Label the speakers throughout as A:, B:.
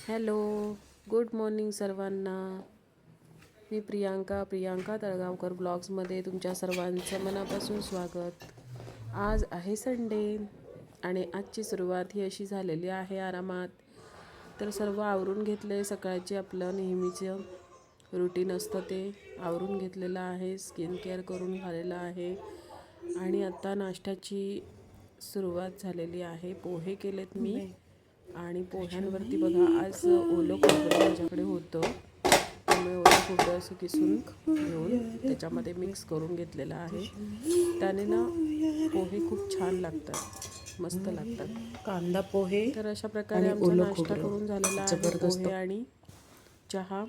A: Hello, good morning सर्वांना. मी प्रियांका तळगावकर ब्लॉग्समध्ये तुमच्या सर्वांचं मनापासून स्वागत. आज आहे संडे आणि आजची सुरुवात ही अशी झालेली आहे आरामात. तर सर्व आवरून घेतले. सकाळचे आपलं नेहमीचं रुटीन असतं ते आवरून घेतलेलं आहे. स्किन केअर करून झालेलं आहे आणि आता नाश्त्याची सुरुवात झालेली आहे. पोहे केलेत मी आणि पोह्यांवरती बघा आज ओलं खोबरं माझ्याकडे होतं, त्यामुळे ओलं खोबरं असं किसून घेऊन त्याच्यामध्ये मिक्स करून घेतलेलं आहे. त्याने ना पोहे खूप छान लागतात, मस्त लागतात.
B: कांदा पोहे
A: तर अशा प्रकारे
B: आणि
A: आमचा
B: ओलं
A: नाश्ता
B: खोबरं
A: करून झालेला आहे.
B: जबरदस्त.
A: पोहे आणि चहा,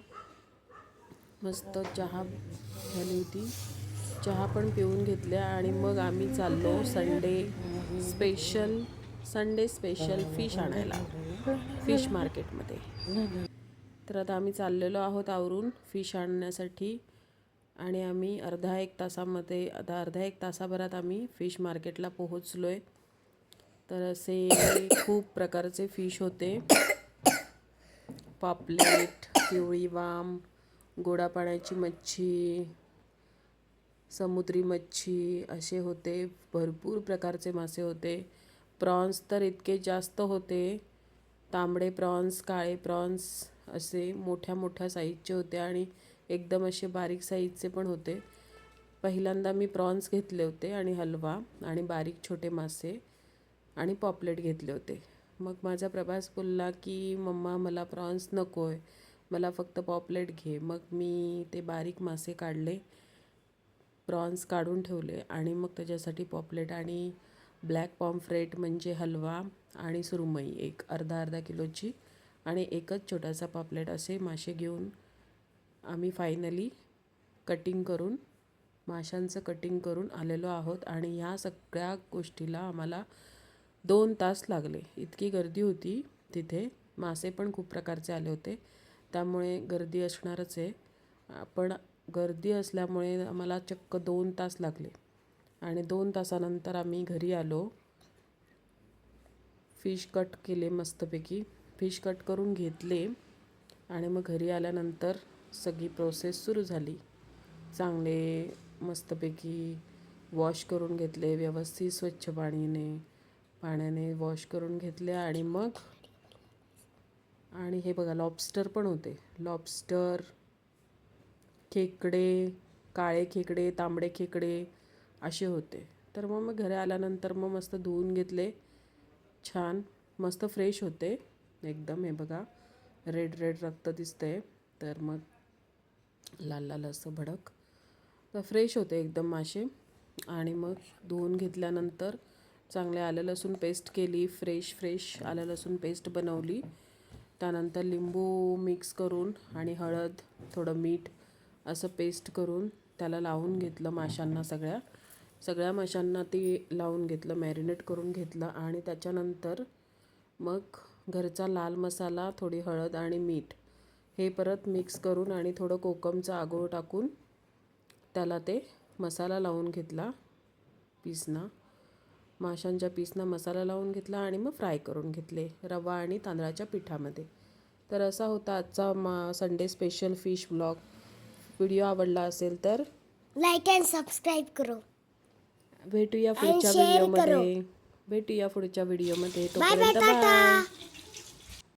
A: मस्त चहा झाली होती. चहा पण पिऊन घेतल्या आणि मग आम्ही चाललो संडे स्पेशल फिश आणायला फिश मार्केटमध्ये. तर आता आम्ही चाललेलो आहोत आवरून फिश आणण्यासाठी आणि आम्ही अर्धा एक तासाभरात आम्ही फिश मार्केटला पोहोचलो आहे. तर असे खूप प्रकारचे फिश होते. पापलेट, पिवळी वाम, गोडा पाण्याची मच्छी, समुद्री मच्छी असे होते. भरपूर प्रकारचे मासे होते. प्रॉन्स तर इतके जास्त होते. तांबडे प्रॉन्स, काळे प्रॉन्स असे मोठ्या मोठ्या साईजचे होते आणि एकदम असे बारीक साईजचे पण होते. पहिल्यांदा मी प्रॉन्स घेतले होते आणि हलवा आणि बारीक छोटे मासे आणि पॉपलेट घेतले होते. मग माझा प्रभास बोलला की मम्मा मला प्रॉन्स नको आहे, मला फक्त पॉपलेट घे. मग मी ते बारीक मासे काढले, प्रॉन्स काढून ठेवले आणि मग त्याच्यासाठी पॉपलेट आणि ब्लॅक पॉम्फ्रेट म्हणजे हलवा आणि सुरमई एक अर्धा किलोची आणि एकच छोटासा पॉपलेट असे मासे घेऊन आम्ही फायनली माशांचं कटिंग करून आलेलो आहोत. आणि ह्या सगळ्या गोष्टीला आम्हाला 2 तास लागले. इतकी गर्दी होती तिथे. मासे पण खूप प्रकारचे आले होते, त्यामुळे गर्दी असणारच आहे. पण गर्दी असल्यामुळे आम्हाला चक्क 2 तास लागले आणि 2 तासानंतर आम्ही घरी आलो. फिश कट केले मस्तपैकी. फिश कट करून घेतले आणि मग घरी आल्यानंतर सगळी प्रोसेस सुरू झाली. चांगले मस्तपैकी वॉश करून घेतले, व्यवस्थित स्वच्छ पाण्याने वॉश करून घेतले आणि मग हे बघा लॉबस्टर पण होते. लॉबस्टर, खेकडे, काळे खेकडे, तांबडे खेकडे असे होते. तर मग घरी आल्यानंतर मग मस्त धुवून घेतले. छान मस्त फ्रेश होते एकदम. हे बघा रेड रक्त दिसतंय, तर मग लाल असं भडक, तर फ्रेश होते एकदम मासे. आणि मग धुवून घेतल्यानंतर चांगले आलं लसूण पेस्ट केली. फ्रेश आलं लसूण पेस्ट बनवली. त्यानंतर लिंबू मिक्स करून आणि हळद, थोडं मीठ असं पेस्ट करून त्याला लावून घेतलं माशांना. सगळ्या माशांना ते लावून घेतलं, मॅरिनेट करून घेतलं. आणि त्याच्यानंतर मग घरचा लाल मसाला, थोडी हळद आणि मीठ हे परत मिक्स करून आणि थोडं कोकमचा आगोळ टाकून त्याला ते मसाला लावून घेतला. माशांच्या पीसना मसाला लावून घेतला आणि मग फ्राय करून घेतले रवा आणि तांदळाच्या पिठामध्ये. तर असा होता आजचा Sunday special fish blog. Video आवडला असेल तर
C: लाईक अँड सबस्क्राईब करो.
A: भेटूया पुढच्या व्हिडिओमध्ये.
C: बाय बाय,
A: तोपर्यंत
C: टाटा.
A: बाय.